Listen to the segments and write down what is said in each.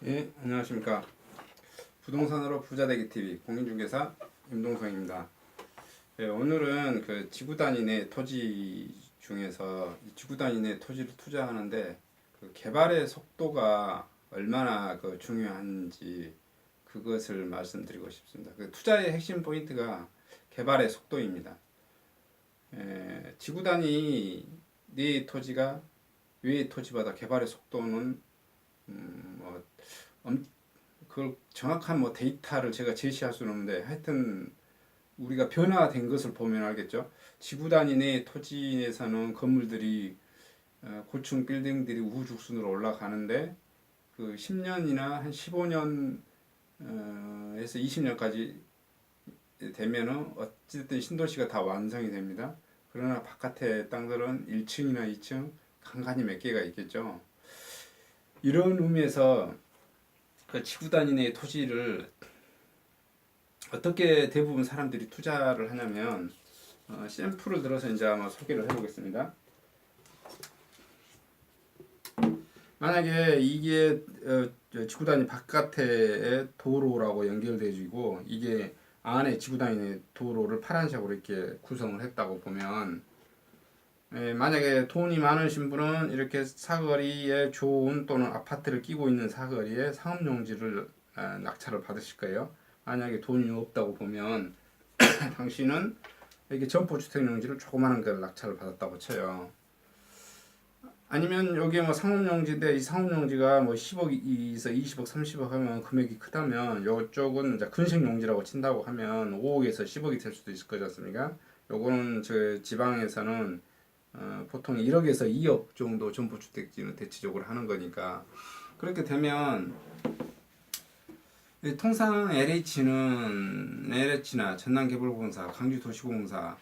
예, 안녕하십니까. 부동산으로 부자되기 TV 공인중개사 임동성입니다. 예, 오늘은 그 지구 단위의 토지 중에서 이 지구 단위의 토지를 투자하는데 그 개발의 속도가 얼마나 그 중요한지 그것을 말씀드리고 싶습니다. 그 투자의 핵심 포인트가 개발의 속도입니다. 지구 단위 내 토지가 외의 토지보다 개발의 속도는 뭐 그걸 정확한 뭐 데이터를 제가 제시할 수는 없는데 하여튼 우리가 변화된 것을 보면 알겠죠. 지구 단위 내 토지에서는 건물들이 고층 빌딩들이 우후죽순으로 올라가는데 그 10년이나 한 15년 에서 20년까지 되면은 어쨌든 신도시가 다 완성이 됩니다. 그러나 바깥의 땅들은 1층이나 2층 간간히 몇 개가 있겠죠. 이런 의미에서 그 지구 단위 내 토지를 어떻게 대부분 사람들이 투자를 하냐면 샘플을 들어서 이제 한번 소개를 해보겠습니다. 만약에 이게 지구 단위 바깥에 도로라고 연결되어지고 이게 안에 지구 단위 도로를 파란색으로 이렇게 구성을 했다고 보면 만약에 돈이 많으신 분은 이렇게 사거리에 좋은 또는 아파트를 끼고 있는 사거리에 상업용지를 낙찰을 받으실 거예요. 만약에 돈이 없다고 보면 당신은 이렇게 점포주택용지를 조그마한 걸 낙찰을 받았다고 쳐요. 아니면 여기에 뭐 상업용지인데 이 상업용지가 뭐 10억에서 20억, 30억 하면 금액이 크다면 이쪽은 이제 근생용지라고 친다고 하면 5억에서 10억이 될 수도 있을 거지 않습니까? 요거는 저 지방에서는 보통 1억에서 2억 정도 점포주택지는 대체적으로 하는 거니까 그렇게 되면 통상 LH나 전남개발공사, 강주도시공사,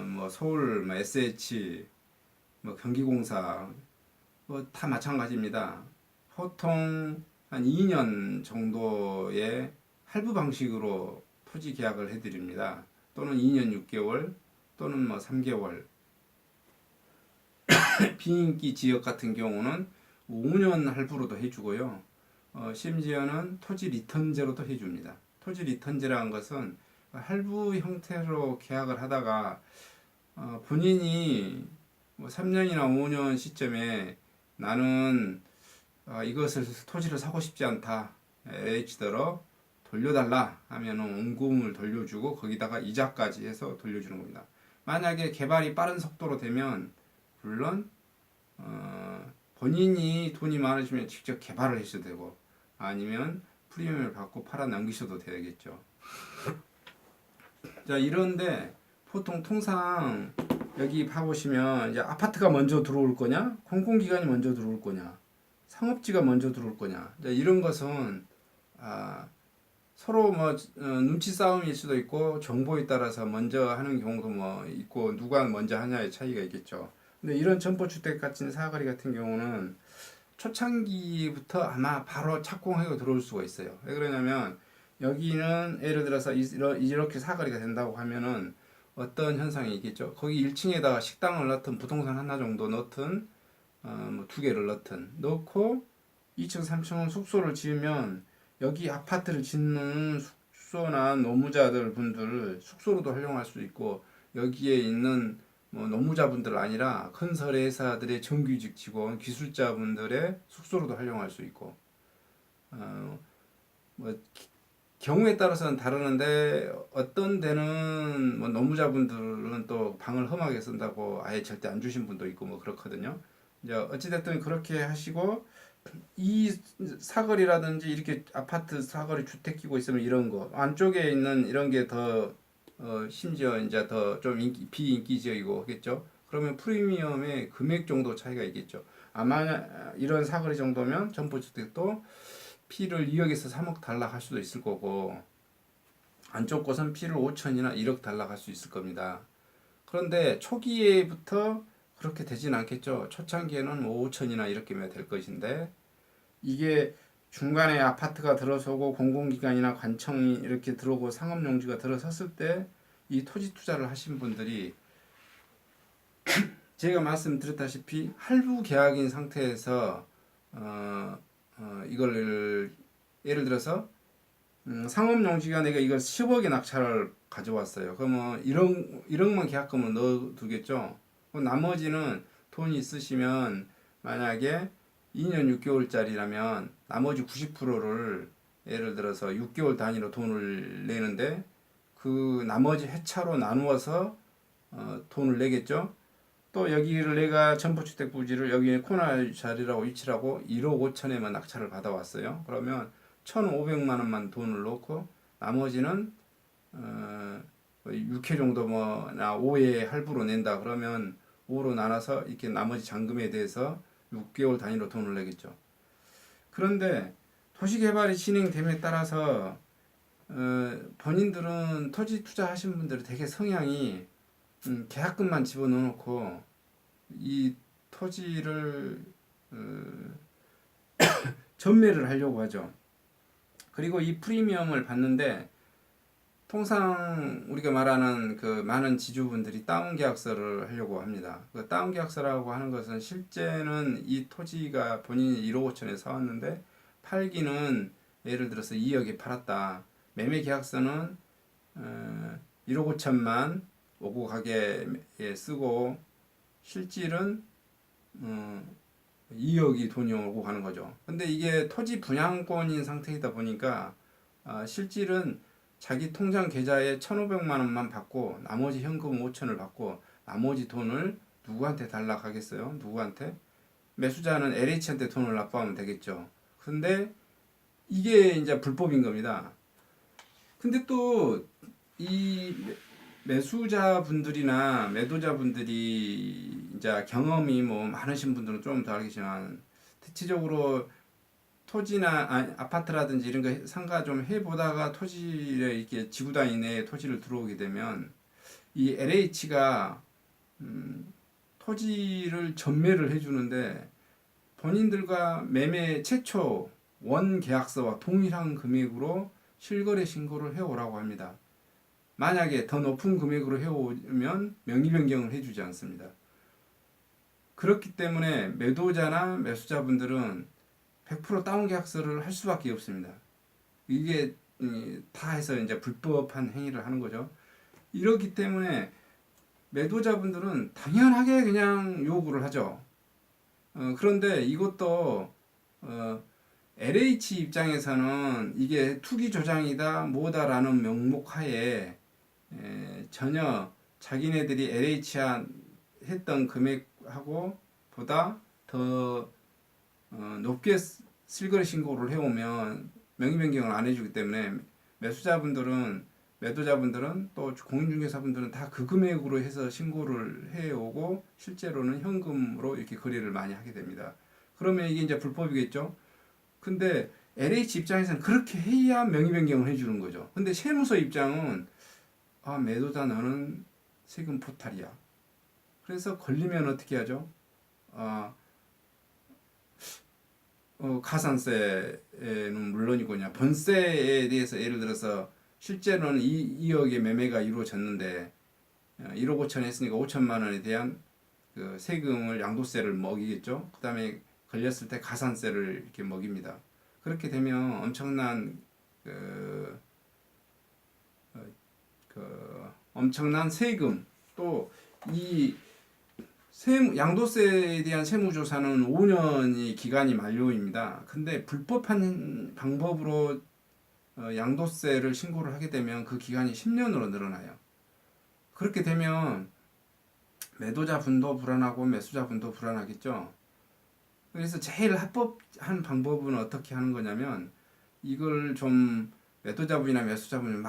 뭐 서울 뭐 SH, 뭐 경기공사 뭐 다 마찬가지입니다. 보통 한 2년 정도의 할부 방식으로 토지 계약을 해드립니다. 또는 2년 6개월 또는 뭐 3개월. 비인기 지역 같은 경우는 5년 할부로도 해주고요. 심지어는 토지 리턴제로도 해줍니다. 토지 리턴제라는 것은 할부 형태로 계약을 하다가 본인이 뭐 3년이나 5년 시점에 나는 이것을 토지를 사고 싶지 않다. LH더러 돌려달라 하면 원금을 돌려주고 거기다가 이자까지 해서 돌려주는 겁니다. 만약에 개발이 빠른 속도로 되면 물론 본인이 돈이 많으시면 직접 개발을 하셔도 되고 아니면 프리미엄을 받고 팔아 넘기셔도 되겠죠. 자, 이런데 보통 통상 여기 봐보시면 이제 아파트가 먼저 들어올 거냐, 공공기관이 먼저 들어올 거냐, 상업지가 먼저 들어올 거냐, 이런 것은 서로 뭐 눈치 싸움일 수도 있고 정보에 따라서 먼저 하는 경우도 뭐 있고 누가 먼저 하냐의 차이가 있겠죠. 근데 이런 점포주택 같은 사거리 같은 경우는 초창기부터 아마 바로 착공하고 들어올 수가 있어요. 왜 그러냐면 여기는 예를 들어서 이렇게 사거리가 된다고 하면은 어떤 현상이 있겠죠. 거기 1층에다가 식당을 넣든 부동산 하나 정도 넣든 뭐 두 개를 넣든 넣고 2층, 3층은 숙소를 지으면 여기 아파트를 짓는 숙소나 노무자들 분들을 숙소로도 활용할 수 있고 여기에 있는 뭐 노무자분들 아니라 건설 회사들의 정규직 직원, 기술자분들의 숙소로도 활용할 수 있고 뭐 경우에 따라서는 다르는데 어떤 데는 뭐 노무자분들은 또 방을 험하게 쓴다고 아예 절대 안 주신 분도 있고 뭐 그렇거든요. 이제 어찌됐든 그렇게 하시고 이 사거리라든지 이렇게 아파트 사거리 주택 끼고 있으면 이런 거 안쪽에 있는 이런 게 더 심지어 이제 더 좀 비인기 지역이고 하겠죠. 그러면 프리미엄의 금액 정도 차이가 있겠죠. 아마 이런 사거리 정도면 점포주택도 피를 2억에서 3억 달러 할 수도 있을 거고 안쪽 곳은 피를 5천이나 1억 달러 할 수 있을 겁니다. 그런데 초기에부터 그렇게 되진 않겠죠. 초창기에는 뭐 5천이나 이렇게면 될 것인데 이게 중간에 아파트가 들어서고 공공기관이나 관청이 이렇게 들어오고 상업용지가 들어섰을 때 이 토지 투자를 하신 분들이 제가 말씀드렸다시피 할부 계약인 상태에서 이걸 예를 들어서 상업용지가 내가 이걸 10억의 낙찰을 가져왔어요. 그러면 1억만 계약금을 넣어두겠죠. 나머지는 돈이 있으시면 만약에 2년 6개월짜리라면 나머지 90%를 예를 들어서 6개월 단위로 돈을 내는데 그 나머지 회차로 나누어서 돈을 내겠죠. 또 여기를 내가 전부주택 부지를 여기에 코너 자리라고 위치라고 1억 5천에만 낙찰을 받아왔어요. 그러면 1,500만 원만 돈을 넣고 나머지는 6회 정도 뭐나 5회 할부로 낸다 그러면 5로 나눠서 이렇게 나머지 잔금에 대해서 6개월 단위로 돈을 내겠죠. 그런데 도시개발이 진행됨에 따라서 본인들은 토지 투자하신 분들이 되게 성향이 계약금만 집어넣어놓고 이 토지를 전매를 하려고 하죠. 그리고 이 프리미엄을 받는데 통상 우리가 말하는 그 많은 지주분들이 다운 계약서를 하려고 합니다. 그 다운 계약서라고 하는 것은 실제는 이 토지가 본인이 1억 5천에 사왔는데 팔기는 예를 들어서 2억에 팔았다. 매매 계약서는 1억 5천만 오고 가게에 쓰고 실질은 2억이 돈이 오고 가는 거죠. 근데 이게 토지 분양권인 상태이다 보니까 실질은 자기 통장 계좌에 1,500만 원만 받고 나머지 현금 5천을 받고 나머지 돈을 누구한테 달라 하겠어요? 누구한테? 매수자는 LH한테 돈을 납부하면 되겠죠. 근데 이게 이제 불법인 겁니다. 근데 또 이 매수자분들이나 매도자분들이 이제 경험이 뭐 많으신 분들은 좀 더 알겠지만 대체적으로 토지나 아파트라든지 이런 거 상가 좀 해보다가 토지를 이렇게 지구단 이내에 토지를 들어오게 되면 이 LH가 토지를 전매를 해주는데 본인들과 매매 최초 원 계약서와 동일한 금액으로 실거래 신고를 해오라고 합니다. 만약에 더 높은 금액으로 해오면 명의 변경을 해주지 않습니다. 그렇기 때문에 매도자나 매수자분들은 100% 다운 계약서를 할 수밖에 없습니다. 이게 다 해서 이제 불법한 행위를 하는 거죠. 이렇기 때문에 매도자분들은 당연하게 그냥 요구를 하죠. 그런데 이것도 LH 입장에서는 이게 투기 조장이다 뭐다라는 명목하에 전혀 자기네들이 LH한 했던 금액하고 보다 더 높게 실거래 신고를 해오면 명의 변경을 안 해주기 때문에 매도자분들은 또 공인중개사분들은 다 그 금액으로 해서 신고를 해오고 실제로는 현금으로 이렇게 거래를 많이 하게 됩니다. 그러면 이게 이제 불법이겠죠. 근데 LH 입장에서는 그렇게 해야 명의 변경을 해주는 거죠. 근데 세무서 입장은 매도자 너는 세금 포탈이야. 그래서 걸리면 어떻게 하죠? 가산세는 물론이고냐 번세에 대해서 예를 들어서 실제로는 2억의 매매가 이루어졌는데 1억 5천 했으니까 5천만 원에 대한 그 세금을 양도세를 먹이겠죠. 그 다음에 걸렸을 때 가산세를 이렇게 먹입니다. 그렇게 되면 엄청난 엄청난 세금 또 이 양도세에 대한 세무조사는 5년이 기간이 만료입니다. 근데 불법한 방법으로 양도세를 신고를 하게 되면 그 기간이 10년으로 늘어나요. 그렇게 되면 매도자분도 불안하고 매수자분도 불안하겠죠. 그래서 제일 합법한 방법은 어떻게 하는 거냐면 이걸 좀 매도자분이나 매수자분이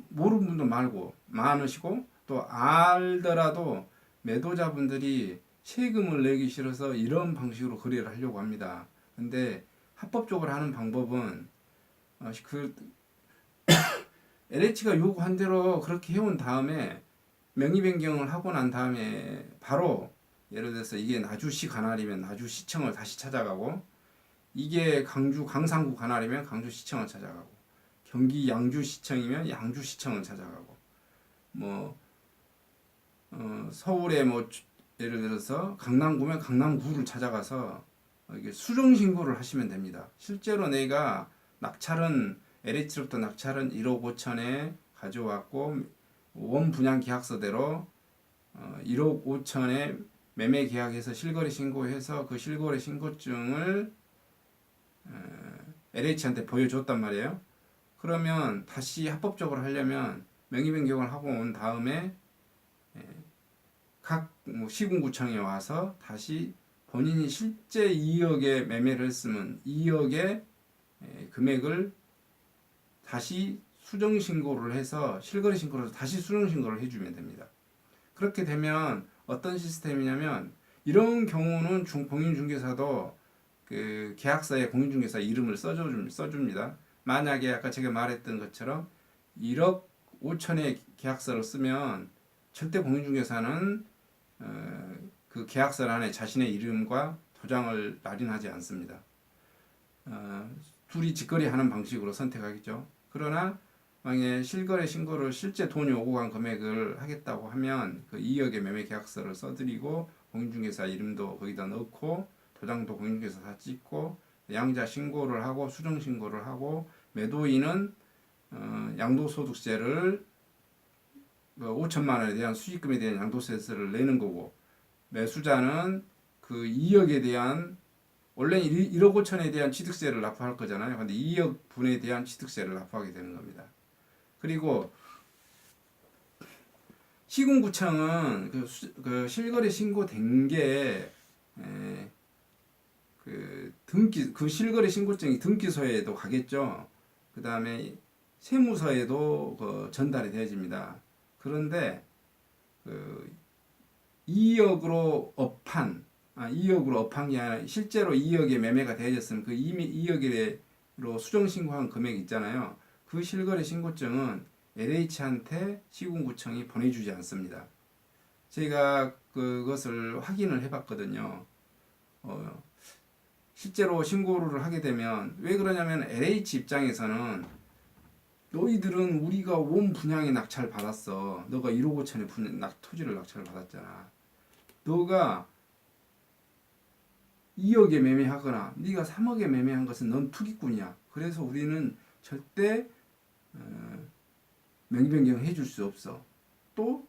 모르는 분도 많으시고 또 알더라도 매도자분들이 세금을 내기 싫어서 이런 방식으로 거래를 하려고 합니다. 근데 합법적으로 하는 방법은 LH가 요구한 대로 그렇게 해온 다음에 명의 변경을 하고 난 다음에 바로 예를 들어서 이게 나주시 관할이면 나주시청을 다시 찾아가고 이게 강상구 관할이면 강주시청을 찾아가고 경기 양주시청이면 양주시청을 찾아가고 서울에 예를 들어서 강남구면 강남구를 찾아가서 이게 수정 신고를 하시면 됩니다. 실제로 내가 낙찰은 LH로부터 낙찰은 1억 5천에 가져왔고 원 분양 계약서대로 1억 5천에 매매 계약해서 실거래 신고해서 그 실거래 신고증을 LH한테 보여줬단 말이에요. 그러면 다시 합법적으로 하려면 명의 변경을 하고 온 다음에 각 시군구청에 와서 다시 본인이 실제 2억에 매매를 했으면 2억의 금액을 다시 수정 신고를 해서 실거래 신고를 해서 다시 수정 신고를 해주면 됩니다. 그렇게 되면 어떤 시스템이냐면 이런 경우는 공인중개사도 그 계약서에 공인중개사 이름을 써줍니다. 만약에 아까 제가 말했던 것처럼 1억 5천의 계약서를 쓰면 절대 공인중개사는 그 계약서 안에 자신의 이름과 도장을 날인하지 않습니다. 둘이 직거래하는 방식으로 선택하겠죠. 그러나 만약에 실거래 신고를 실제 돈이 오고 간 금액을 하겠다고 하면 그 2억의 매매 계약서를 써드리고 공인중개사 이름도 거기다 넣고 도장도 공인중개사 다 찍고 양자 신고를 하고 수정 신고를 하고 매도인은 양도소득세를 5천만 원에 대한 수익금에 대한 양도세를 내는 거고 매수자는 그 2억에 대한 원래 1억 5천에 대한 취득세를 납부할 거잖아요. 근데 2억 분에 대한 취득세를 납부하게 되는 겁니다. 그리고 시군구청은 그 실거래 신고된 게 그 실거래 신고증이 등기소에도 가겠죠. 그 다음에 세무서에도 전달이 되어집니다. 그런데 그 2억으로 업한 2억으로 업한 게 아니라 실제로 2억에 매매가 되어졌으면 그 2억으로 수정 신고한 금액 있잖아요. 그 실거래 신고증은 LH한테 시군구청이 보내주지 않습니다. 제가 그것을 확인을 해봤거든요. 실제로 신고를 하게 되면 왜 그러냐면 LH 입장에서는 너희들은 우리가 원 분양에 낙찰 받았어. 너가 1억 5천에 토지를 낙찰 받았잖아. 너가 2억에 매매하거나 네가 3억에 매매한 것은 넌 투기꾼이야. 그래서 우리는 절대 명의 변경을 해줄 수 없어. 또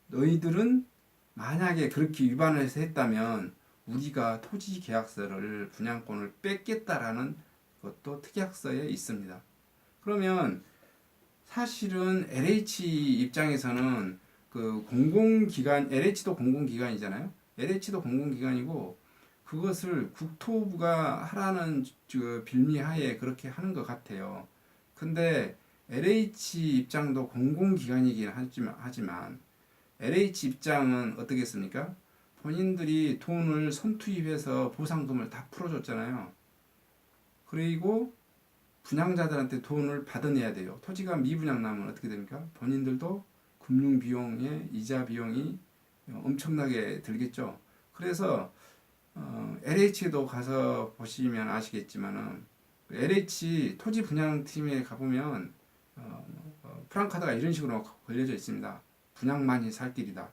너희들은 만약에 그렇게 위반을 해서 했다면 우리가 토지 계약서를 분양권을 뺏겠다라는 것도 특약서에 있습니다. 그러면 사실은 LH 입장에서는 그 공공기관, LH도 공공기관이잖아요. LH도 공공기관이고 그것을 국토부가 하라는 빌미하에 그렇게 하는 것 같아요. 근데 LH 입장도 공공기관이긴 하지만 LH 입장은 어떻겠습니까? 본인들이 돈을 선투입해서 보상금을 다 풀어줬잖아요. 그리고 분양자들한테 돈을 받아내야 돼요. 토지가 미분양 나면 어떻게 됩니까? 본인들도 금융비용에 이자 비용이 엄청나게 들겠죠. 그래서 LH에도 가서 보시면 아시겠지만은 LH 토지 분양팀에 가보면 프랑카드가 이런 식으로 걸려져 있습니다. 분양만이 살 길이다.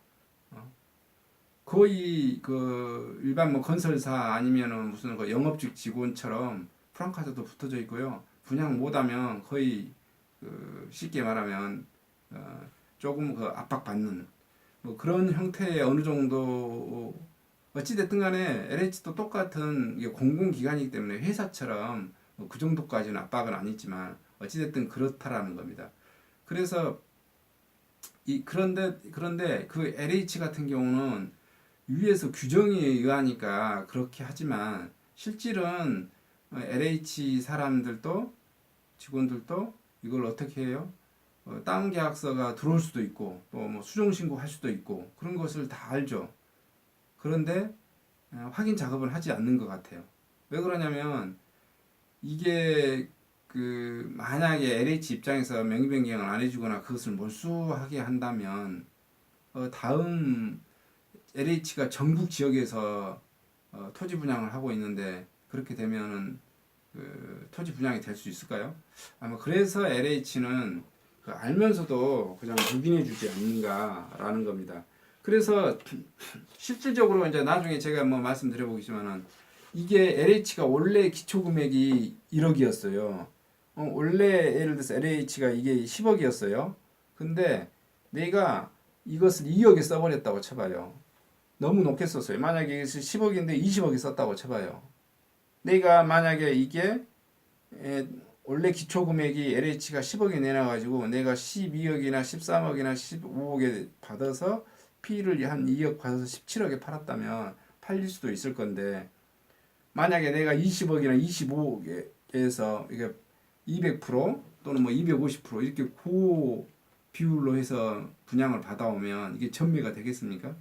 거의 그 일반 뭐 건설사 아니면은 무슨 그 영업직 직원처럼 프랑카드도 붙어져 있고요. 분양 못하면 거의 그 쉽게 말하면 조금 그 압박받는 뭐 그런 형태의 어느 정도 어찌됐든 간에 LH도 똑같은 공공기관이기 때문에 회사처럼 그 정도까지는 압박은 아니지만 어찌됐든 그렇다라는 겁니다. 그래서 그런데 그 LH 같은 경우는 위에서 규정에 의하니까 그렇게 하지만 실질은 LH 사람들도 직원들도 이걸 어떻게 해요? 다운 계약서가 들어올 수도 있고 또 뭐 수정 신고할 수도 있고 그런 것을 다 알죠. 그런데 확인 작업을 하지 않는 것 같아요. 왜 그러냐면 이게 그 만약에 LH 입장에서 명의 변경을 안 해주거나 그것을 몰수하게 한다면 다음 LH가 전국 지역에서 토지 분양을 하고 있는데 그렇게 되면은 그 토지 분양이 될 수 있을까요? 아마 그래서 LH는 그 알면서도 그냥 묵인해주지 않는가라는 겁니다. 그래서 실질적으로 이제 나중에 제가 뭐 말씀드려보겠지만은 이게 LH가 원래 기초 금액이 1억이었어요. 원래 예를 들어서 LH가 이게 10억이었어요. 근데 내가 이것을 2억에 써버렸다고 쳐봐요. 너무 높게 썼어요. 만약에 10억인데 20억에 썼다고 쳐봐요. 내가 만약에 이게 원래 기초 금액이 LH가 10억이 내놔가지고 내가 12억이나 13억이나 15억에 받아서 P를 한 2억 받아서 17억에 팔았다면 팔릴 수도 있을 건데, 만약에 내가 20억이나 25억에서 이게 200% 또는 뭐 250% 이렇게 고 비율로 해서 분양을 받아오면 이게 전매가 되겠습니까?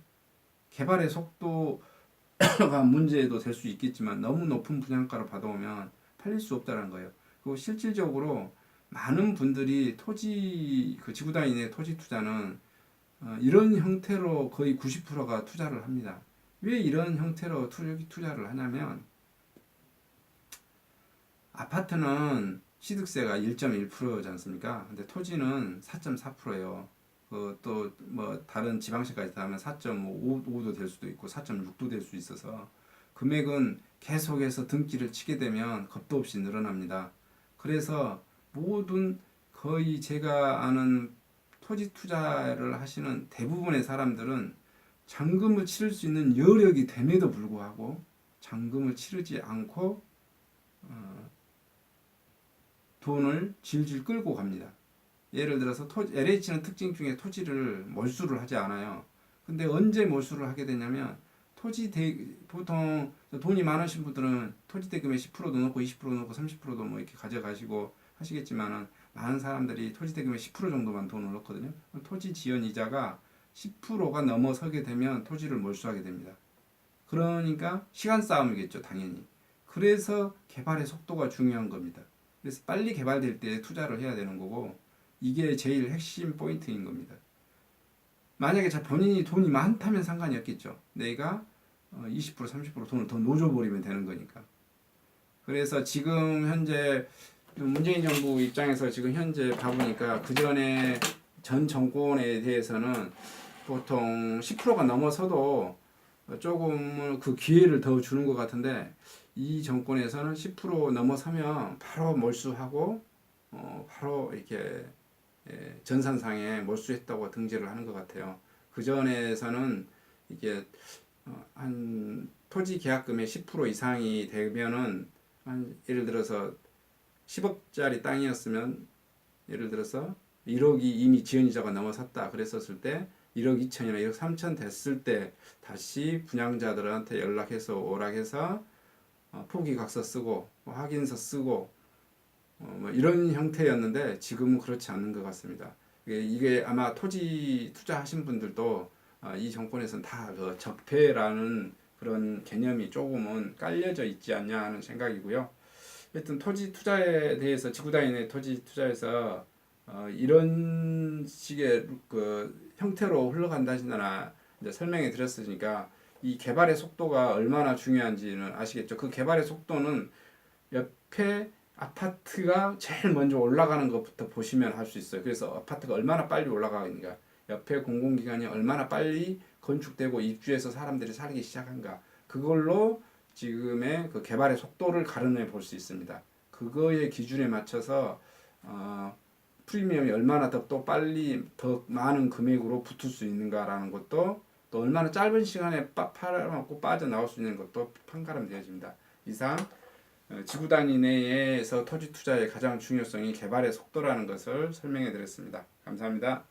개발의 속도가 문제도 될 수 있겠지만 너무 높은 분양가를 받아오면 팔릴 수 없다는 거예요. 그리고 실질적으로 많은 분들이 토지 그 지구 단위의 토지 투자는 이런 형태로 거의 90%가 투자를 합니다. 왜 이런 형태로 투자를 하냐면, 아파트는 취득세가 1.1%지 않습니까? 근데 토지는 4.4%예요. 또 뭐 다른 지방세까지 더하면 4.5도 될 수도 있고 4.6도 될 수 있어서 금액은 계속해서 등기를 치게 되면 겁도 없이 늘어납니다. 그래서 모든 거의 제가 아는 토지 투자를 하시는 대부분의 사람들은 잔금을 치를 수 있는 여력이 됨에도 불구하고 잔금을 치르지 않고 돈을 질질 끌고 갑니다. 예를 들어서 LH는 특징 중에 토지를 몰수를 하지 않아요. 근데 언제 몰수를 하게 되냐면, 보통 돈이 많으신 분들은 토지 대금에 10%도 넣고 20%도 넣고 30%도 뭐 이렇게 가져가시고 하시겠지만은, 많은 사람들이 토지 대금에 10% 정도만 돈을 넣거든요. 토지 지연 이자가 10%가 넘어서게 되면 토지를 몰수하게 됩니다. 그러니까 시간 싸움이겠죠, 당연히. 그래서 개발의 속도가 중요한 겁니다. 그래서 빨리 개발될 때 투자를 해야 되는 거고, 이게 제일 핵심 포인트인 겁니다. 만약에 본인이 돈이 많다면 상관이 없겠죠. 내가 20% 30% 돈을 더 노져버리면 되는 거니까. 그래서 지금 현재 문재인 정부 입장에서 지금 현재 봐보니까, 그 전에 전 정권에 대해서는 보통 10%가 넘어서도 조금 그 기회를 더 주는 것 같은데, 이 정권에서는 10% 넘어서면 바로 몰수하고 바로 이렇게 전산상에 몰수했다고 등재를 하는 것 같아요. 그 전에서는 이게 한 토지 계약금의 10% 이상이 되면은, 한 예를 들어서 10억짜리 땅이었으면 예를 들어서 1억이 이미 지연이자가 넘어섰다 그랬었을 때 1억 2천이나 1억 3천 됐을 때 다시 분양자들한테 연락해서 오락해서 포기각서 쓰고 확인서 쓰고 뭐 이런 형태였는데, 지금은 그렇지 않는 것 같습니다. 이게 아마 토지 투자하신 분들도 이 정권에서는 다 그 적폐라는 그런 개념이 조금은 깔려져 있지 않냐 하는 생각이고요. 하여튼 토지 투자에 대해서, 지구단위의 토지 투자에서 이런 식의 그 형태로 흘러간다시나 이제 설명해 드렸으니까, 이 개발의 속도가 얼마나 중요한지는 아시겠죠? 그 개발의 속도는 옆에 아파트가 제일 먼저 올라가는 것부터 보시면 할 수 있어요. 그래서 아파트가 얼마나 빨리 올라가는가, 옆에 공공기관이 얼마나 빨리 건축되고 입주해서 사람들이 살기 시작한가, 그걸로 지금의 그 개발의 속도를 가늠해 볼 수 있습니다. 그거의 기준에 맞춰서 프리미엄이 얼마나 또 빨리 더 많은 금액으로 붙을 수 있는가라는 것도, 또 얼마나 짧은 시간에 팔아먹고 빠져나올 수 있는 것도 판가름되어집니다. 이상 지구 단위 내에서 토지 투자의 가장 중요성이 개발의 속도라는 것을 설명해 드렸습니다. 감사합니다.